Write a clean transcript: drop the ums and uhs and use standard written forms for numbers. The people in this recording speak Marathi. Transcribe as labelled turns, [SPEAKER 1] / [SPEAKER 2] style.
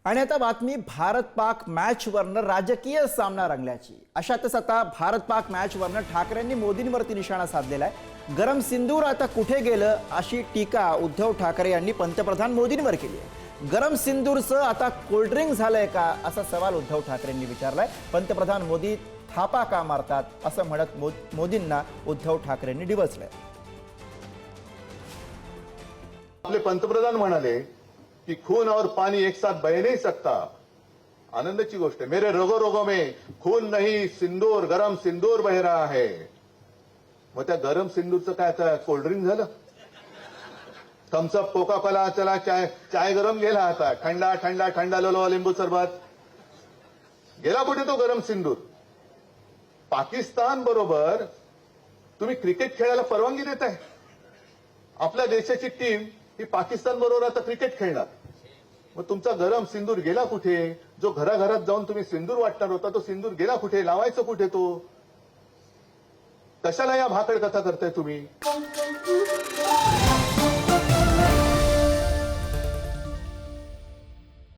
[SPEAKER 1] आणि आता बातमी भारत पाक मॅचवरनं राजकीय सामना रंगल्याची। अशातच आता भारत पाक मॅचवरनं ठाकरेंनी मोदींवरती निशाणा साधलेला आहे। गरम सिंदूर आता कुठे गेलं अशी टीका उद्धव ठाकरे यांनी पंतप्रधान मोदींवर केली आहे। गरम सिंदूरचं आता कोल्ड्रिंक झालंय का असा सवाल उद्धव ठाकरेंनी विचारलाय। पंतप्रधान मोदी थापा का मारतात असं म्हणत मोदींना उद्धव ठाकरेंनी डिवचलंय।
[SPEAKER 2] आपले पंतप्रधान म्हणाले कि खून और पानी एक साथ बह नहीं सकता। आनंद की गोष्ट है, मेरे रगो रगो में खून नहीं सिंदूर, गरम सिंदूर बह रहा है। मग त्या गरम सिंदूरचं काय आता कोल्ड्रिंक झालं? थम्सअप, कोका कोला, चला चाय गरम गेला आता, ठंडा ठंडा ठंडा लो लिंबू सरबत गेला कुठे तो गरम सिंदूर? पाकिस्तान बरोबर तुम्ही क्रिकेट खेळायला परवानगी देताय? आपल्या देशाची टीम ही पाकिस्तान बरोबर आता क्रिकेट खेळणार, मग तुमचा गरम सिंदूर गेला कुठे? जो घराघरात जाऊन तुम्ही सिंदूर वाटणार होता तो सिंदूर गेला कुठे? लावायचं कुठे तो? कशाला या भाकड कथा करताय तुम्ही?